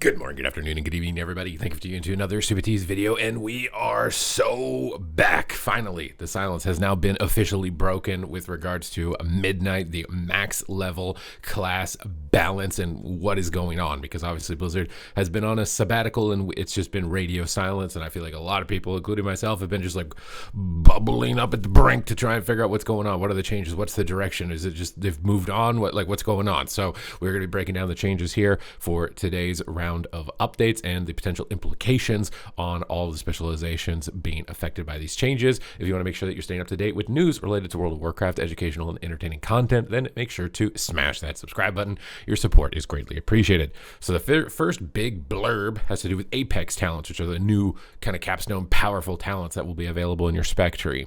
Good morning, good afternoon, and good evening, everybody. Thank you for tuning into another Supatease video, and we are so back. Finally, the silence has now been officially broken with regards to Midnight, the max level class balance, and what is going on, because obviously Blizzard has been on a sabbatical, and it's just been radio silence, and I feel like a lot of people, including myself, have been just like bubbling up at the brink to try and figure out what's going on. What are the changes? What's the direction? Is it just they've moved on? What's going on? So we're going to be breaking down the changes here for today's round of updates and the potential implications on all of the specializations being affected by these changes. If you want to make sure that you're staying up to date with news related to World of Warcraft, educational and entertaining content, then make sure to smash that subscribe button. Your support is greatly appreciated. So the first big blurb has to do with Apex talents, which are the new kind of capstone powerful talents that will be available in your spec tree.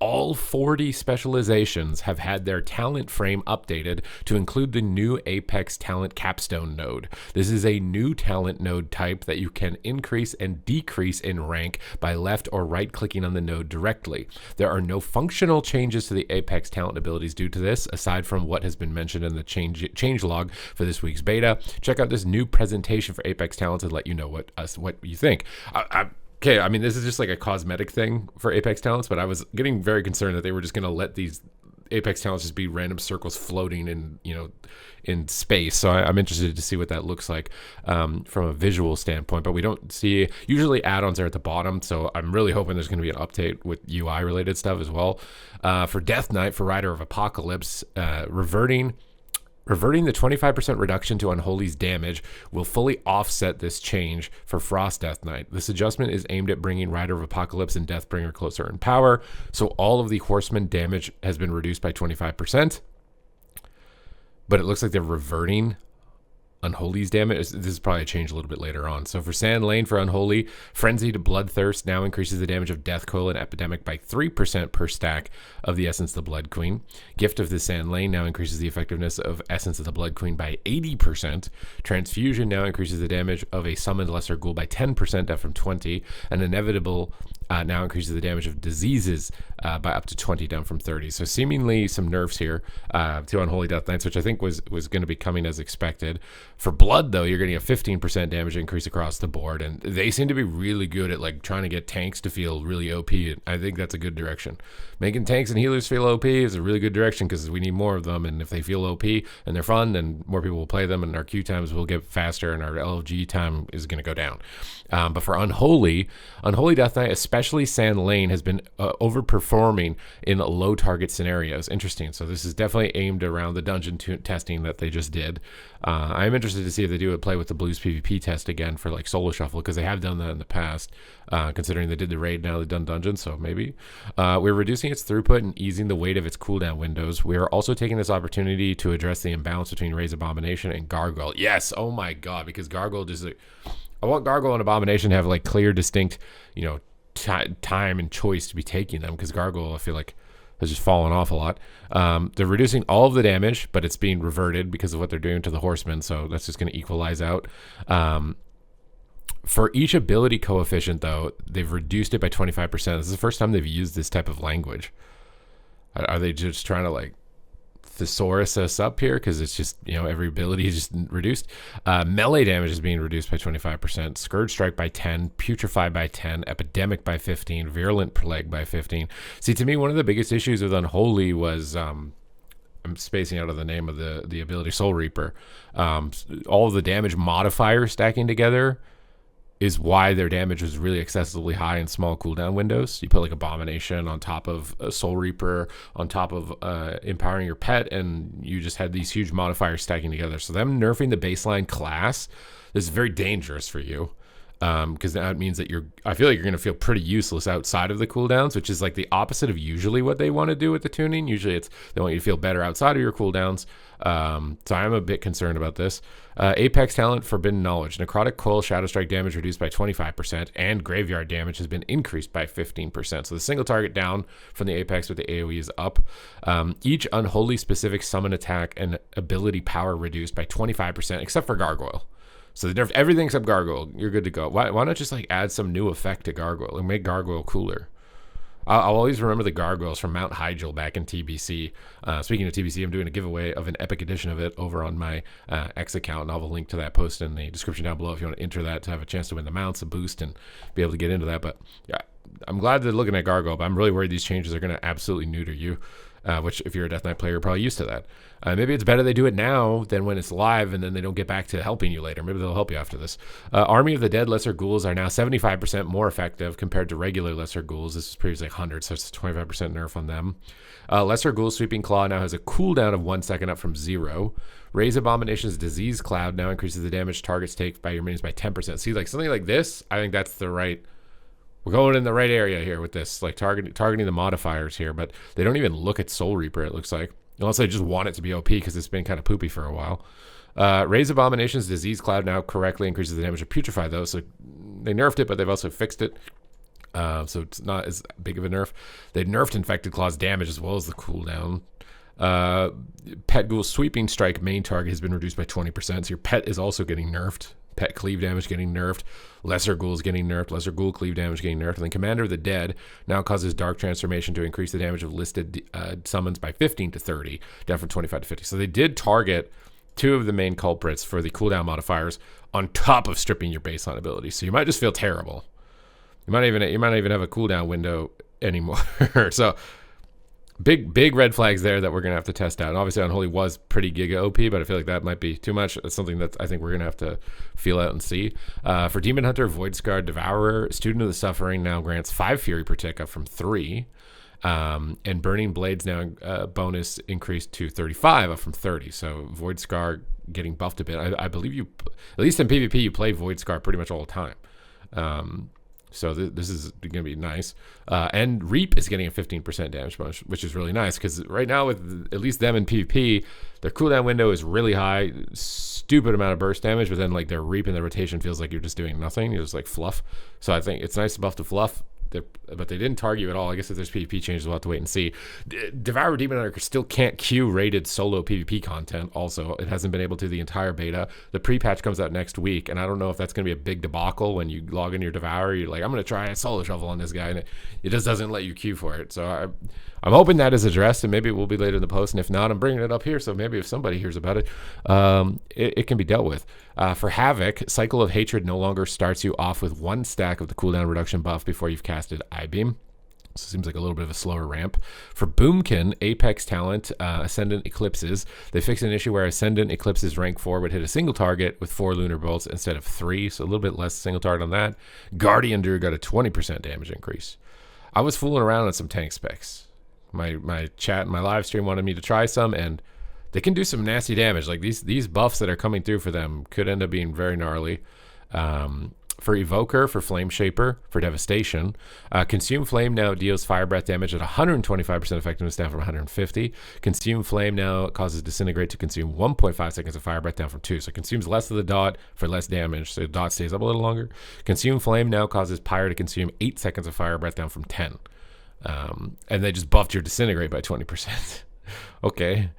All 40 specializations have had their talent frame updated to include the new Apex Talent Capstone node. This is a new talent node type that you can increase and decrease in rank by left or right clicking on the node directly. There are no functional changes to the Apex talent abilities due to this, aside from what has been mentioned in the change log for this week's beta. Check out this new presentation for Apex talents and let you know what you think. Okay, I mean, this is just like a cosmetic thing for Apex talents, but I was getting very concerned that they were just going to let these Apex talents just be random circles floating in space. So I'm interested to see what that looks like from a visual standpoint, but we don't see, usually add-ons are at the bottom, so I'm really hoping there's going to be an update with UI related stuff as well. For Death Knight, for Rider of Apocalypse, Reverting the 25% reduction to Unholy's damage will fully offset this change for Frost Death Knight. This adjustment is aimed at bringing Rider of Apocalypse and Deathbringer closer in power, so all of the Horseman damage has been reduced by 25%, but it looks like they're reverting Unholy's damage. This is probably a change a little bit later on. So for Sand Lane, for Unholy, Frenzied Bloodthirst now increases the damage of Death Coil and Epidemic by 3% per stack of the Essence of the Blood Queen. Gift of the Sand Lane now increases the effectiveness of Essence of the Blood Queen by 80%. Transfusion now increases the damage of a Summoned Lesser Ghoul by 10%, down from 20. And Inevitable now increases the damage of Diseases by up to 20, down from 30. So seemingly some nerfs here to Unholy Death Knights, which I think was going to be coming as expected. For Blood, though, you're getting a 15% damage increase across the board, and they seem to be really good at like trying to get tanks to feel really OP. I think that's a good direction. Making tanks and healers feel OP is a really good direction because we need more of them, and if they feel OP and they're fun, then more people will play them, and our Q times will get faster, and our LFG time is going to go down. But for Unholy Death Knight, especially Sand Lane, has been overperforming in low target scenarios. Interesting. So this is definitely aimed around the dungeon testing that they just did. I'm interested to see if they do play with the Blues PvP test again for like solo shuffle, because they have done that in the past, considering they did the raid, now they've done dungeons, so maybe. We're reducing its throughput and easing the weight of its cooldown windows. We are also taking this opportunity to address the imbalance between Raise Abomination and Gargoyle. Yes, oh my god, because Gargoyle just like, I want Gargoyle and Abomination to have like clear, distinct, time and choice to be taking them, because Gargoyle, I feel like, has just fallen off a lot. They're reducing all of the damage, but it's being reverted because of what they're doing to the Horsemen, so that's just going to equalize out. For each ability coefficient, though, they've reduced it by 25%. This is the first time they've used this type of language. Are they just trying to like thesaurus us up here, because it's just, every ability is just reduced? Melee damage is being reduced by 25%, Scourge Strike by 10, Putrefy by 10, Epidemic by 15, Virulent Plague by 15. See, to me, one of the biggest issues with Unholy was I'm spacing out of the name of the ability, Soul Reaper. All of the damage modifiers stacking together is why their damage was really excessively high in small cooldown windows. You put like Abomination on top of a Soul Reaper, on top of empowering your pet, and you just had these huge modifiers stacking together. So them nerfing the baseline class is very dangerous for you, because that means that I feel like you're going to feel pretty useless outside of the cooldowns, which is like the opposite of usually what they want to do with the tuning. Usually they want you to feel better outside of your cooldowns. So I'm a bit concerned about this. Apex talent, Forbidden Knowledge. Necrotic Coil Shadow Strike damage reduced by 25%, and Graveyard damage has been increased by 15%. So the single target down from the Apex with the AoE is up. Each Unholy specific summon attack and ability power reduced by 25%, except for Gargoyle. So they nerfed everything except Gargoyle. You're good to go. Why not just like add some new effect to Gargoyle and make Gargoyle cooler? I'll always remember the gargoyles from Mount Hyjal back in TBC. Speaking of TBC, I'm doing a giveaway of an epic edition of it over on my X account, and I'll have a link to that post in the description down below if you want to enter that to have a chance to win the mounts, a boost, and be able to get into that. But yeah, I'm glad they're looking at gargoyle, but I'm really worried these changes are going to absolutely neuter you, which if you're a Death Knight player, you're probably used to that. Maybe it's better they do it now than when it's live and then they don't get back to helping you later. Maybe they'll help you after this. Army of the Dead Lesser Ghouls are now 75% more effective compared to regular Lesser Ghouls. This was previously 100, so it's a 25% nerf on them. Lesser Ghoul Sweeping Claw now has a cooldown of 1 second up from 0. Raise Abomination's Disease Cloud now increases the damage targets take by your minions by 10%. See, like something like this, I think that's the right... We're going in the right area here with this, like targeting the modifiers here, but they don't even look at Soul Reaper, it looks like. Unless they just want it to be OP because it's been kind of poopy for a while. Raise Abomination's Disease Cloud now correctly increases the damage of Putrefy, though. So they nerfed it, but they've also fixed it. So it's not as big of a nerf. They nerfed Infected Claw's damage as well as the cooldown. Pet Ghoul's Sweeping Strike main target has been reduced by 20%. So your pet is also getting nerfed. Pet cleave damage getting nerfed. Lesser Ghouls getting nerfed. Lesser Ghoul cleave damage getting nerfed. And then Commander of the Dead now causes Dark Transformation to increase the damage of listed summons by 15 to 30, down from 25 to 50. So they did target 2 of the main culprits for the cooldown modifiers on top of stripping your baseline ability. So you might just feel terrible. You might not even have a cooldown window anymore. So big red flags there that we're going to have to test out. And obviously Unholy was pretty giga OP, but I feel like that might be too much. It's something that I think we're going to have to feel out and see. For Demon Hunter, Void Scar Devourer, Student of the Suffering now grants 5 Fury per tick up from 3. And Burning Blades now bonus increased to 35 up from 30. So Void Scar getting buffed a bit. I believe you, at least in PvP, you play Void Scar pretty much all the time. So this is going to be nice. And Reap is getting a 15% damage bonus, which is really nice because right now with at least them in PvP, their cooldown window is really high, stupid amount of burst damage, but then like their Reap and their rotation feels like you're just doing nothing. You're just like fluff. So I think it's nice to buff the fluff. But they didn't target you at all. I guess if there's PvP changes, we'll have to wait and see. Devour Demon Hunter still can't queue rated solo PvP content. Also, it hasn't been able to the entire beta. The pre-patch comes out next week, and I don't know if that's going to be a big debacle when you log in your Devour. You're like, I'm going to try a solo shuffle on this guy, and it just doesn't let you queue for it. So I'm hoping that is addressed, and maybe it will be later in the post. And if not, I'm bringing it up here, so maybe if somebody hears about it, it can be dealt with. For Havoc, Cycle of Hatred no longer starts you off with 1 stack of the cooldown reduction buff before you've casted Eye-Beam. So it seems like a little bit of a slower ramp. For Boomkin, Apex Talent, Ascendant Eclipses, they fixed an issue where Ascendant Eclipses rank 4 would hit a single target with 4 Lunar Bolts instead of 3, so a little bit less single target on that. Guardian Druid got a 20% damage increase. I was fooling around on some tank specs. My chat and my live stream wanted me to try some, and they can do some nasty damage. Like these buffs that are coming through for them could end up being very gnarly. For Evoker, for Flame Shaper, for Devastation, Consume Flame now deals Fire Breath damage at 125% effectiveness down from 150. Consume Flame now causes Disintegrate to consume 1.5 seconds of Fire Breath down from 2. So it consumes less of the dot for less damage, so the dot stays up a little longer. Consume Flame now causes Pyre to consume 8 seconds of Fire Breath down from 10. And they just buffed your Disintegrate by 20%. Okay.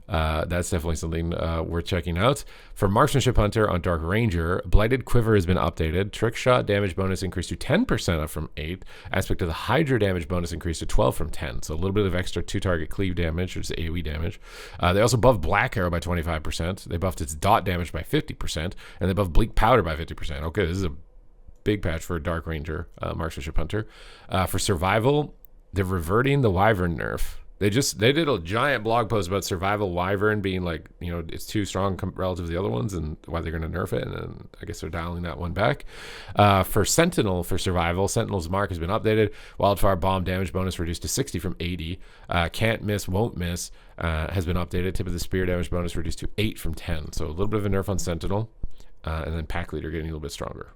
That's definitely something worth checking out. For Marksmanship Hunter on Dark Ranger, Blighted Quiver has been updated. Trick Shot damage bonus increased to 10% up from 8. Aspect of the Hydra damage bonus increased to 12 from 10. So a little bit of extra 2-target cleave damage, which is AoE damage. They also buffed Black Arrow by 25%. They buffed its dot damage by 50%. And they buffed Bleak Powder by 50%. Okay, this is a big patch for Dark Ranger, Marksmanship Hunter. For Survival, they're reverting the Wyvern nerf. They did a giant blog post about Survival Wyvern being like, it's too strong relative to the other ones and why they're going to nerf it. And then I guess they're dialing that one back. For Sentinel, for Survival, Sentinel's mark has been updated. Wildfire Bomb damage bonus reduced to 60 from 80. Can't Miss, Won't Miss has been updated. Tip of the Spear damage bonus reduced to 8 from 10. So a little bit of a nerf on Sentinel. And then Pack Leader getting a little bit stronger.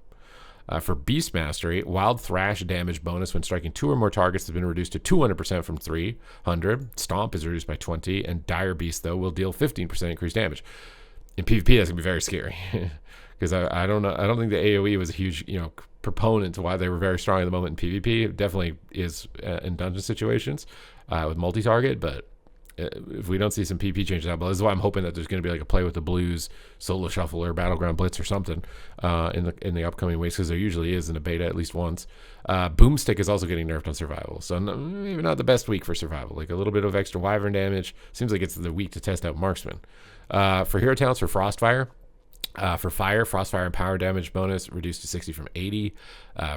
For Beast Mastery, Wild Thrash damage bonus when striking 2 or more targets has been reduced to 200% from 300. Stomp is reduced by 20, and Dire Beast, though, will deal 15% increased damage. In PvP, that's going to be very scary. Because I don't know. I don't think the AoE was a huge, proponent to why they were very strong at the moment in PvP. It definitely is in dungeon situations with multi-target, but if we don't see some PP changes out, but this is why I'm hoping that there's going to be like a play with the blues, solo shuffle, or battleground blitz or something in the upcoming weeks, because there usually is in a beta at least once. Boomstick is also getting nerfed on survival, so maybe not the best week for survival. Like a little bit of extra wyvern damage. Seems like it's the week to test out marksman. For hero talents for Frostfire. For fire, Frostfire and power damage bonus reduced to 60 from 80.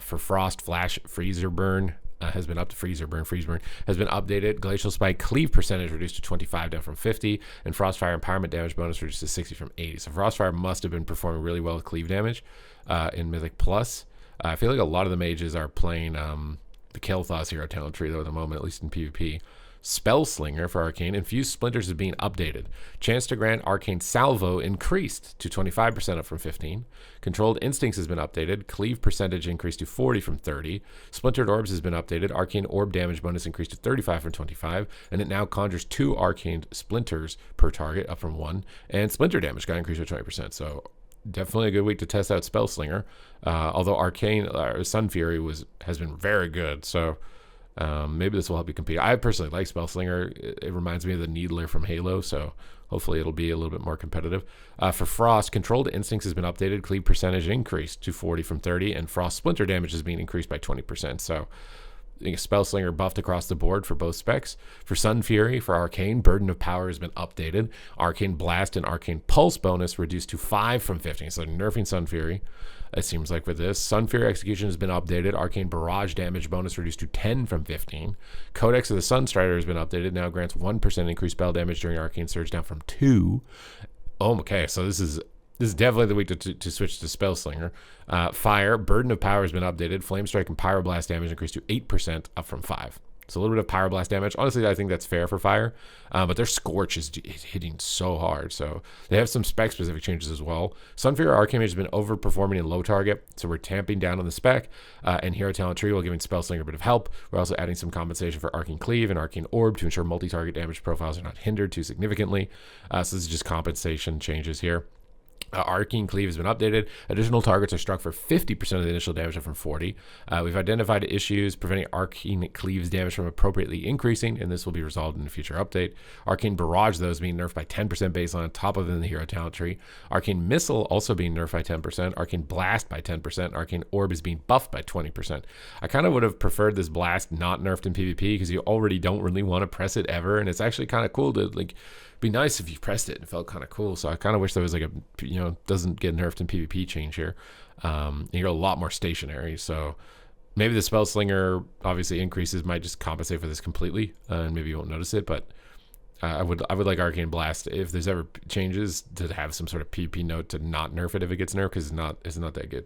For frost, flash, freezer burn has been up to freeze burn has been updated. Glacial spike cleave percentage reduced to 25 down from 50, and Frostfire empowerment damage bonus reduced to 60 from 80. So Frostfire must have been performing really well with cleave damage in Mythic Plus. I feel like a lot of the mages are playing the Kel'Thas hero talent tree though at the moment, at least in PvP. Spellslinger for Arcane. Infused Splinters is being updated. Chance to grant Arcane Salvo increased to 25% up from 15. Controlled Instincts has been updated. Cleave percentage increased to 40 from 30. Splintered Orbs has been updated. Arcane Orb damage bonus increased to 35 from 25. And it now conjures 2 Arcane Splinters per target, up from 1. And Splinter damage got increased by 20%. So definitely a good week to test out Spellslinger. Although Arcane Sun Fury has been very good. So maybe this will help you compete. I personally like Spellslinger. It reminds me of the Needler from Halo, so hopefully it'll be a little bit more competitive. For Frost, Controlled Instincts has been updated. Cleave percentage increased to 40 from 30, and Frost Splinter damage is being increased by 20%. So I think Spellslinger buffed across the board for both specs. For Sun Fury, for Arcane, Burden of Power has been updated. Arcane Blast and Arcane Pulse bonus reduced to 5 from 15, so nerfing Sun Fury. It seems like for this. Sun Fury Execution has been updated. Arcane Barrage damage bonus reduced to 10 from 15. Codex of the Sunstrider has been updated. Now grants 1% increased spell damage during Arcane Surge, down from 2. Oh, okay. So this is definitely the week to switch to Spellslinger. Fire, Burden of Power has been updated. Flame Strike and Pyroblast damage increased to 8%, up from 5. So a little bit of Pyroblast damage. Honestly, I think that's fair for Fire. But their Scorch is hitting so hard. So they have some spec-specific changes as well. Sunfury Arcane Mage has been overperforming in low target, so we're tamping down on the spec. And Hero Talent Tree while giving Spellslinger a bit of help. We're also adding some compensation for Arcane Cleave and Arcane Orb to ensure multi-target damage profiles are not hindered too significantly. So this is just compensation changes here. Arcane Cleave has been updated. Additional targets are struck for 50% of the initial damage, up from 40. We've identified issues preventing Arcane Cleave's damage from appropriately increasing, and this will be resolved in a future update. Arcane Barrage, though, is being nerfed by 10% baseline on top of in the hero talent tree. Arcane Missile also being nerfed by 10%. Arcane Blast by 10%. Arcane Orb is being buffed by 20%. I kind of would have preferred this Blast not nerfed in PvP because you already don't really want to press it ever, and it's actually kind of cool to like. Be nice if you pressed it. It felt kind of cool. So I kind of wish there was like a, doesn't get nerfed in PvP change here. You're a lot more stationary. So maybe the Spellslinger obviously increases might just compensate for this completely, and maybe you won't notice it. But I would like Arcane Blast if there's ever changes to have some sort of PvP note to not nerf it if it gets nerfed, because it's not that good.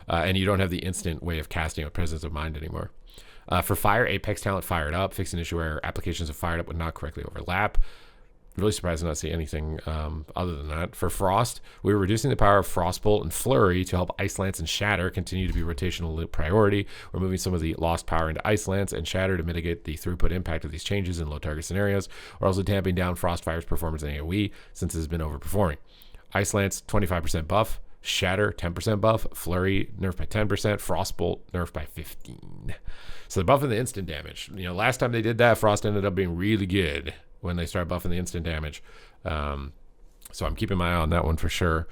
And you don't have the instant way of casting with Presence of Mind anymore. For Fire, Apex Talent fired up, fixed an issue where applications of fired up would not correctly overlap. Really surprised to not see anything other than that. For Frost, we were reducing the power of Frostbolt and Flurry to help Ice Lance and Shatter continue to be rotational priority. We're moving some of the lost power into Ice Lance and Shatter to mitigate the throughput impact of these changes in low target scenarios. We're also damping down Frostfire's performance in AoE since it has been overperforming. Ice Lance, 25% buff. Shatter, 10% buff. Flurry, nerfed by 10%. Frostbolt, nerfed by 15%. So they're buffing the instant damage. Last time they did that, Frost ended up being really good when they start buffing the instant damage. So I'm keeping my eye on that one for sure.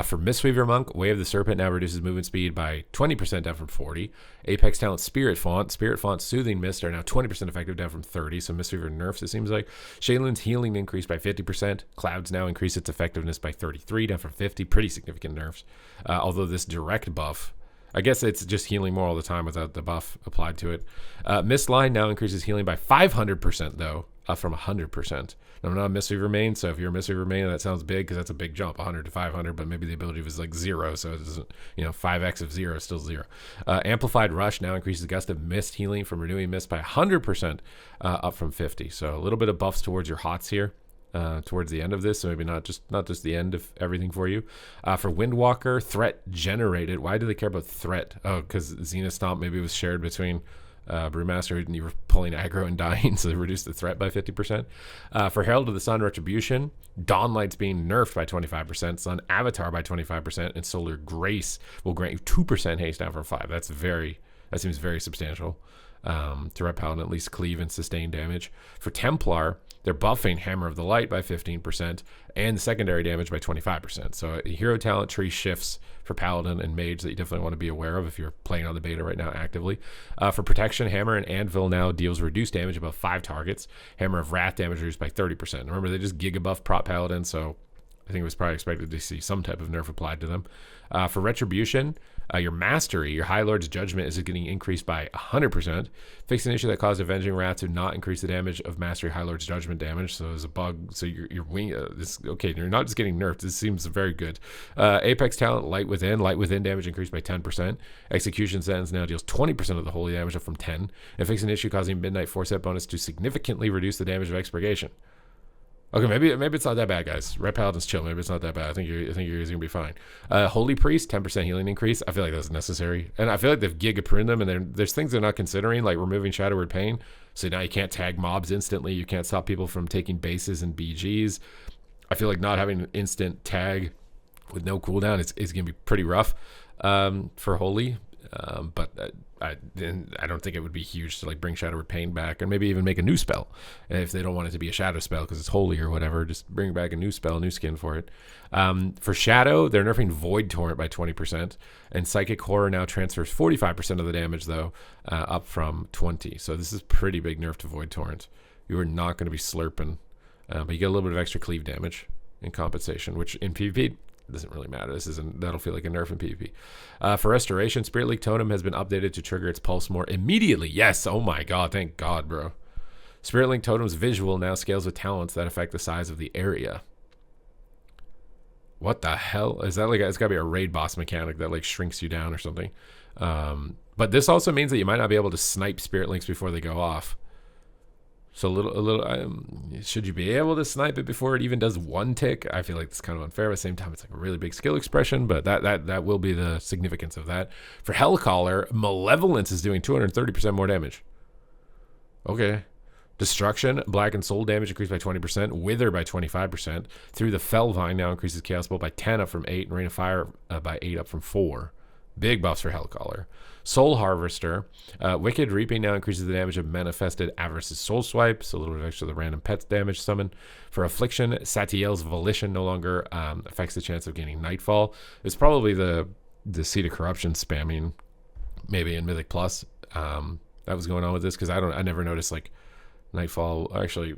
For Mistweaver Monk, Way of the Serpent now reduces movement speed by 20% down from 40. Apex Talent Spirit Font, Soothing Mist are now 20% effective down from 30, so Mistweaver nerfs it seems like. Shaylin's Healing increased by 50%. Clouds now increase its effectiveness by 33 down from 50, pretty significant nerfs. Although this direct buff, I guess it's just healing more all the time without the buff applied to it. Mistline now increases healing by 500% though, up from 100%. Now, I'm not a Mistweaver main, so if you're a Mistweaver main, that sounds big because that's a big jump, 100 to 500, but maybe the ability was like 0, so it doesn't, 5x of 0 is still 0. Amplified Rush now increases Gust of Mist healing from Renewing Mist by 100%, up from 50. So a little bit of buffs towards your HOTS here. Towards the end of this, so maybe not just the end of everything for you. For Windwalker, Threat Generated. Why do they care about Threat? Oh, because Zenith Stomp maybe was shared between Brewmaster and you were pulling aggro and dying, so they reduced the threat by 50%. For Herald of the Sun Retribution, Dawnlight's being nerfed by 25%, Sun Avatar by 25%, and Solar Grace will grant you 2% haste down from 5. That seems very substantial. To rep Paladin at least cleave and sustain damage. For Templar, They're buffing Hammer of the Light by 15% and the secondary damage by 25%. So a hero talent tree shifts for Paladin and Mage that you definitely want to be aware of if you're playing on the beta right now actively. For protection, Hammer and Anvil now deals reduced damage above 5 targets. Hammer of Wrath damage reduced by 30%. Remember, they just giga buff prop Paladin, so I think it was probably expected to see some type of nerf applied to them. For Retribution, your Mastery, your High Lord's Judgment is getting increased by 100%. Fix an issue that caused Avenging Wrath to not increase the damage of Mastery High Lord's Judgment damage. So there's a bug. So your wing, okay, you're not just getting nerfed. This seems very good. Apex talent, Light Within. Light Within damage increased by 10%. Execution Sentence now deals 20% of the holy damage up from 10. And fix an issue causing Midnight Foresight bonus to significantly reduce the damage of Expurgation. Okay, maybe it's not that bad, guys. Red Paladin's chill. Maybe it's not that bad. I think you're gonna be fine. Holy Priest, 10% healing increase. I feel like that's necessary, and I feel like they've giga pruned them, and there's things they're not considering, like removing Shadow Word Pain. So now you can't tag mobs instantly. You can't stop people from taking bases and BGs. I feel like not having an instant tag with no cooldown is gonna be pretty rough for Holy. But I don't think it would be huge to like bring Shadow Word Pain back, and maybe even make a new spell. And if they don't want it to be a shadow spell because it's holy or whatever, just bring back a new spell, new skin for it. For Shadow, they're nerfing Void Torrent by 20%, and Psychic Horror now transfers 45% of the damage though, up from 20. So this is pretty big nerf to Void Torrent. You are not going to be slurping, but you get a little bit of extra cleave damage in compensation, which in PvP doesn't really matter. That'll feel like a nerf in PvP. For Restoration, Spirit Leak Totem has been updated to trigger its pulse more immediately. Yes, oh my god, thank god, bro. Spirit Link Totem's visual now scales with talents that affect the size of the area. What the hell is that? Like, it's gotta be a raid boss mechanic that like shrinks you down or something. But this also means that you might not be able to snipe Spirit Links before they go off. So should you be able to snipe it before it even does one tick? I feel like it's kind of unfair. At the same time, it's like a really big skill expression, but that will be the significance of that. For Hellcaller, Malevolence is doing 230% more damage. Okay. Destruction, Black and Soul damage increased by 20%. Wither by 25%. Through the Fellvine now increases Chaos Bolt by 10 up from 8, and Rain of Fire by 8 up from 4. Big buffs for Hellcaller. Soul Harvester. Wicked Reaping now increases the damage of Manifested Avarice's Soul Swipe, so a little bit extra the random pets damage summon. For Affliction, Satiel's Volition no longer affects the chance of gaining Nightfall. It's probably the Seed of Corruption spamming, maybe in Mythic Plus. That was going on with this, because I never noticed like Nightfall. Actually,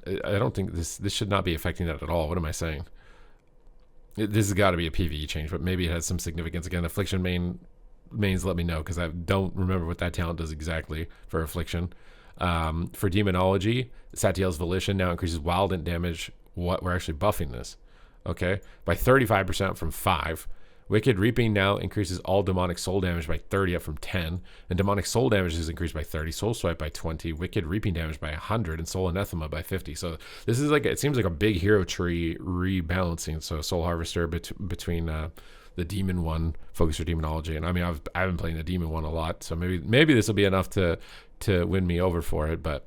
I don't think this should not be affecting that at all. What am I saying? This has got to be a PvE change, but maybe it has some significance. Again, Affliction mains, let me know, because I don't remember what that talent does exactly for Affliction. For Demonology, Satiel's Volition now increases wild int damage. We're actually buffing this, okay, by 35% from 5. Wicked Reaping now increases all demonic soul damage by 30 up from 10, and demonic soul damage is increased by 30, soul swipe by 20, wicked reaping damage by 100, and soul anathema by 50. So this is like, it seems like a big hero tree rebalancing. So Soul Harvester between the demon one, focus for demonology, and I mean I've been playing the demon one a lot, so maybe this will be enough to win me over for it, but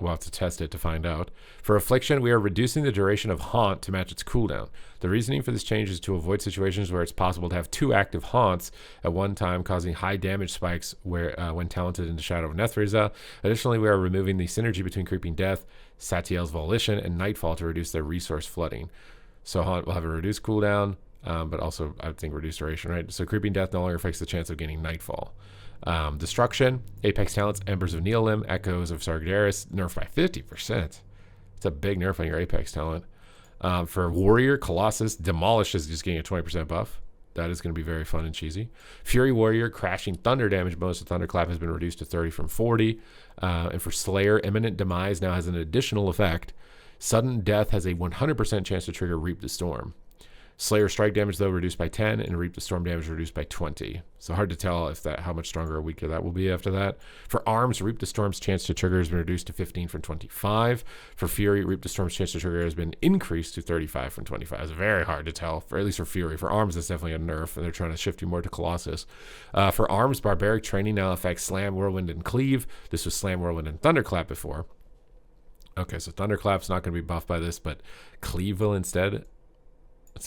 we'll have to test it to find out. For Affliction, we are reducing the duration of Haunt to match its cooldown. The reasoning for this change is to avoid situations where it's possible to have 2 active Haunts at one time, causing high damage spikes when talented into Shadow of Nethreza. Additionally, we are removing the synergy between Creeping Death, Satiel's Volition, and Nightfall to reduce their resource flooding. So Haunt will have a reduced cooldown, but also, I think, reduced duration, right? So Creeping Death no longer affects the chance of gaining Nightfall. Destruction, Apex Talents, Embers of Neolim, Echoes of Sargeras, nerfed by 50%. It's a big nerf on your Apex talent. For Warrior, Colossus, Demolish is just getting a 20% buff. That is going to be very fun and cheesy. Fury Warrior, Crashing Thunder damage bonus to Thunderclap has been reduced to 30 from 40. And for Slayer, Imminent Demise now has an additional effect. Sudden Death has a 100% chance to trigger Reap the Storm. Slayer strike damage, though, reduced by 10, and Reap the Storm damage reduced by 20. So hard to tell how much stronger or weaker that will be after that. For Arms, Reap the Storm's chance to trigger has been reduced to 15 from 25. For Fury, Reap the Storm's chance to trigger has been increased to 35 from 25. It's very hard to tell, at least for Fury. For Arms, it's definitely a nerf, and they're trying to shift you more to Colossus. For Arms, Barbaric Training now affects Slam, Whirlwind, and Cleave. This was Slam, Whirlwind, and Thunderclap before. Okay, so Thunderclap's not going to be buffed by this, but Cleave will instead.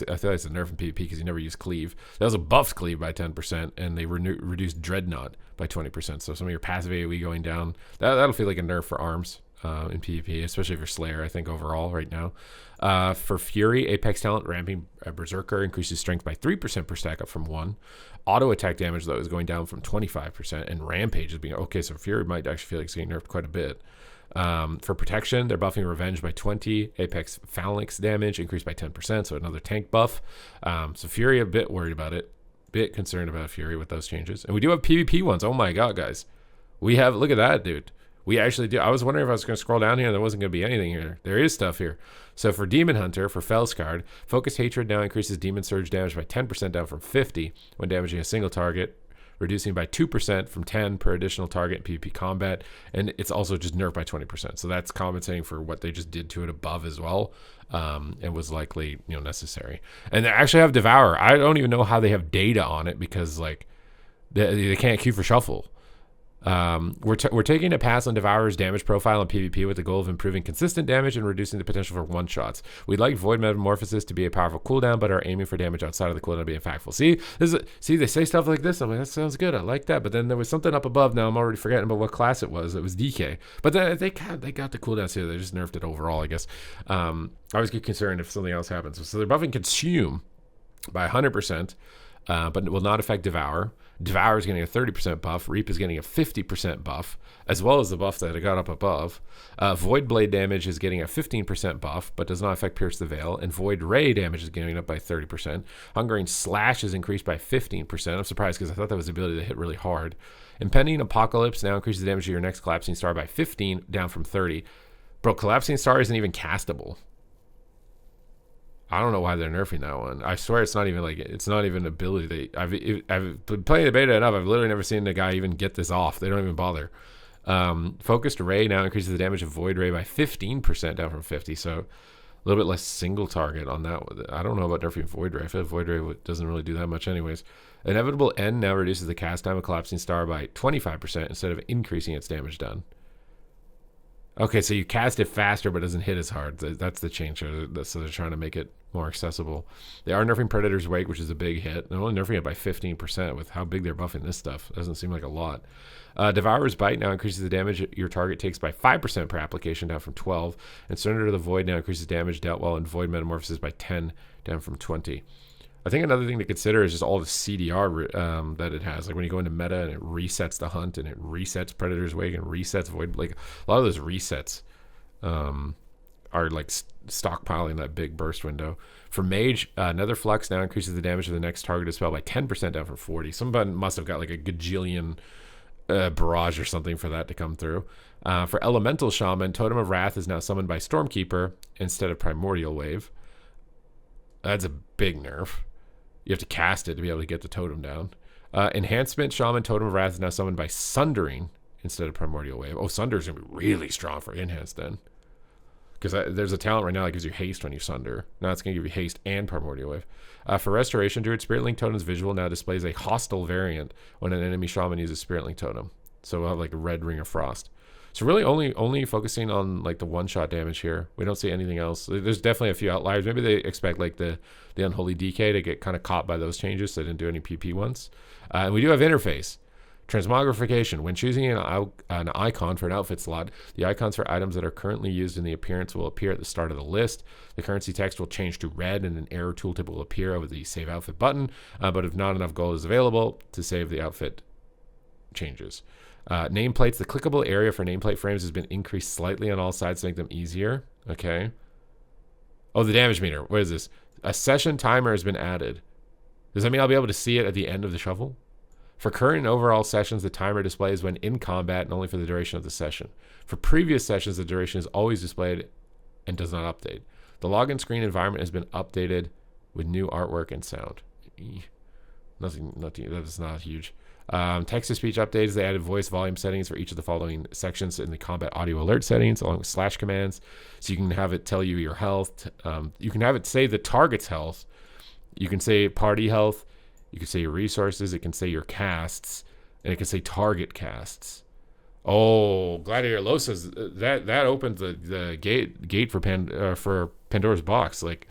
I feel like it's a nerf in PvP because you never use Cleave. That was a buffed Cleave by 10%, and they reduced Dreadnought by 20%. So some of your passive AoE going down, that'll feel like a nerf for Arms. in PvP, especially for Slayer, I think, overall right now. For Fury, Apex talent, Ramping Berserker increases strength by 3% per stack up from 1. Auto attack damage, though, is going down from 25%, and Rampage is being... Okay, so Fury might actually feel like it's getting nerfed quite a bit. For protection, they're buffing Revenge by 20. Apex Phalanx damage increased by 10%, so another tank buff. So Fury, a bit worried about it. Bit concerned about Fury with those changes. And we do have PvP ones. Oh my god, guys. We have... Look at that, dude. We actually do. I was wondering if I was going to scroll down here and there wasn't going to be anything here. There is stuff here. So for Demon Hunter, for Felscard, Focused Hatred now increases Demon Surge damage by 10% down from 50 when damaging a single target, reducing by 2% from 10 per additional target in PvP combat, and it's also just nerfed by 20%. So that's compensating for what they just did to it above as well, and was likely, you know, necessary. And they actually have Devour. I don't even know how they have data on it because like they can't queue for Shuffle. We're taking a pass on Devourer's damage profile in PvP with the goal of improving consistent damage and reducing the potential for one-shots. We'd like Void Metamorphosis to be a powerful cooldown, but are aiming for damage outside of the cooldown to be impactful. See, they say stuff like this. I'm like, that sounds good. I like that. But then there was something up above. Now I'm already forgetting about what class it was. It was DK. But then they got the cooldowns here. They just nerfed it overall, I guess. I always get concerned if something else happens. So they're buffing Consume by 100%, but it will not affect Devour. Devour is getting a 30% buff. Reap is getting a 50% buff, as well as the buff that it got up above. Void Blade damage is getting a 15% buff, but does not affect Pierce the Veil. And Void Ray damage is getting up by 30%. Hungering Slash is increased by 15%. I'm surprised because I thought that was the ability to hit really hard. Impending Apocalypse now increases damage to your next Collapsing Star by 15, down from 30. Bro, Collapsing Star isn't even castable. I don't know why they're nerfing that one. I swear it's not even ability. I've been playing the beta enough. I've literally never seen a guy even get this off. They don't even bother. Focused Ray now increases the damage of Void Ray by 15%, down from 50. So a little bit less single target on that. I don't know about nerfing Void Ray. I feel like Void Ray doesn't really do that much anyways. Inevitable End now reduces the cast time of Collapsing Star by 25% instead of increasing its damage done. Okay, so you cast it faster, but it doesn't hit as hard. That's the change. So they're trying to make it more accessible. They are nerfing Predator's Wake, which is a big hit. They're only nerfing it by 15% with how big they're buffing this stuff. It doesn't seem like a lot. Devourer's Bite now increases the damage your target takes by 5% per application, down from 12. And Surrender to the Void now increases damage dealt while in Void Metamorphosis by 10, down from 20. I think another thing to consider is just all the CDR that it has. Like when you go into meta and it resets the hunt and it resets Predator's Wake and resets Void. Like a lot of those resets are like stockpiling that big burst window. For Mage, Nether Flux now increases the damage of the next targeted spell by 10%, down from 40. Somebody must have got like a gajillion barrage or something for that to come through. For Elemental Shaman, Totem of Wrath is now summoned by Stormkeeper instead of Primordial Wave. That's a big nerf. You have to cast it to be able to get the totem down. Enhancement Shaman, Totem of Wrath is now summoned by Sundering instead of Primordial Wave. Oh, Sunder is going to be really strong for Enhanced then. Because there's a talent right now that gives you haste when you Sunder. Now it's going to give you haste and Primordial Wave. For Restoration, Druid Spirit Link Totem's visual now displays a hostile variant when an enemy Shaman uses Spirit Link Totem. So we'll have like a red Ring of Frost. So really only focusing on like the one-shot damage here. We don't see anything else. There's definitely a few outliers. Maybe they expect like the Unholy DK to get kind of caught by those changes, so they didn't do any PP ones. And we do have interface. Transmogrification. When choosing an icon for an outfit slot, the icons for items that are currently used in the appearance will appear at the start of the list. The currency text will change to red and an error tooltip will appear over the Save Outfit button. But if not enough gold is available to save the outfit changes. Nameplates. The clickable area for nameplate frames has been increased slightly on all sides to make them easier. Okay. Oh, the damage meter. What is this? A session timer has been added. Does that mean I'll be able to see it at the end of the shuffle? For current and overall sessions, the timer displays when in combat and only for the duration of the session. For previous sessions, the duration is always displayed and does not update. The login screen environment has been updated with new artwork and sound. Nothing. That is not huge. Text-to-speech updates. They added voice volume settings for each of the following sections in the combat audio alert settings, along with slash commands. So you can have it tell you your health. You can have it say the target's health. You can say party health. You can say your resources. It can say your casts, and it can say target casts. Oh, Gladiator Losa's that opens the gate for Pandora's box. Like,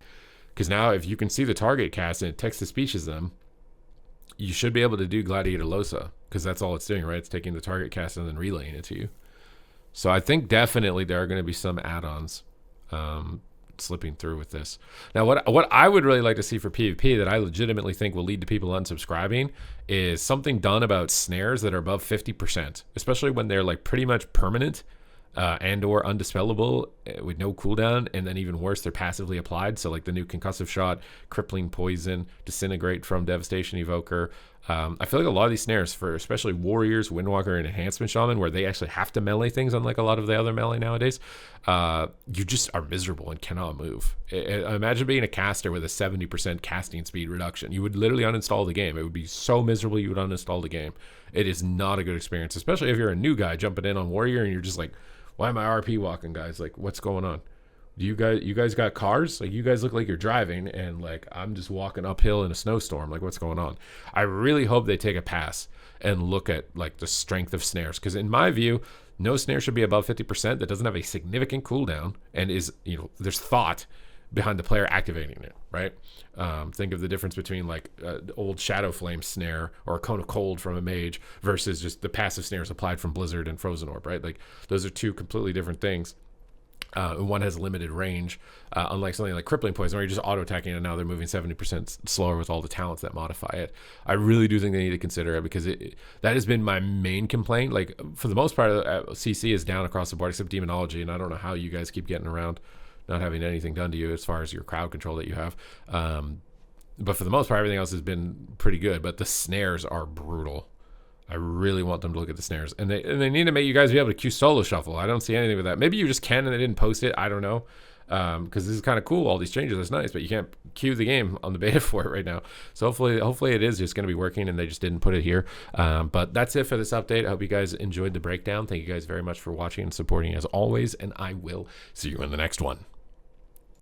because now if you can see the target cast and it text-to-speeches them, you should be able to do Gladiator Losa, because that's all it's doing, right? It's taking the target cast and then relaying it to you. So I think definitely there are going to be some add-ons slipping through with this. Now, what I would really like to see for PvP that I legitimately think will lead to people unsubscribing is something done about snares that are above 50%, especially when they're like pretty much permanent and or undispellable with no cooldown, and then even worse, they're passively applied. So like the new concussive shot, crippling poison, disintegrate from devastation evoker. I feel like a lot of these snares for especially warriors, windwalker, and enhancement shaman, where they actually have to melee things, unlike a lot of the other melee nowadays, you just are miserable and cannot move. Imagine being a caster with a 70% casting speed reduction. You would literally uninstall the game. It would be so miserable you would uninstall the game. It is not a good experience, especially if you're a new guy jumping in on warrior and you're just like, why am I RP walking, guys? Like, what's going on? You guys got cars? Like, you guys look like you're driving, and like I'm just walking uphill in a snowstorm. Like, what's going on? I really hope they take a pass and look at like the strength of snares, because in my view, no snare should be above 50% that doesn't have a significant cooldown and is, there's thought behind the player activating it, right? Think of the difference between like old Shadow Flame snare or a Cone of Cold from a mage versus just the passive snares applied from Blizzard and Frozen Orb, right? Like those are two completely different things. One has limited range, unlike something like Crippling Poison, where you're just auto-attacking and now they're moving 70% slower with all the talents that modify it. I really do think they need to consider it, because that has been my main complaint. Like, for the most part, CC is down across the board except Demonology, and I don't know how you guys keep getting around not having anything done to you as far as your crowd control that you have. But for the most part, everything else has been pretty good, but the snares are brutal. I really want them to look at the snares, and they need to make you guys be able to queue solo shuffle. I don't see anything with that. Maybe you just can and they didn't post it. I don't know, because this is kind of cool. All these changes, that's nice, but you can't queue the game on the beta for it right now. So hopefully it is just going to be working, and they just didn't put it here. But that's it for this update. I hope you guys enjoyed the breakdown. Thank you guys very much for watching and supporting as always, and I will see you in the next one.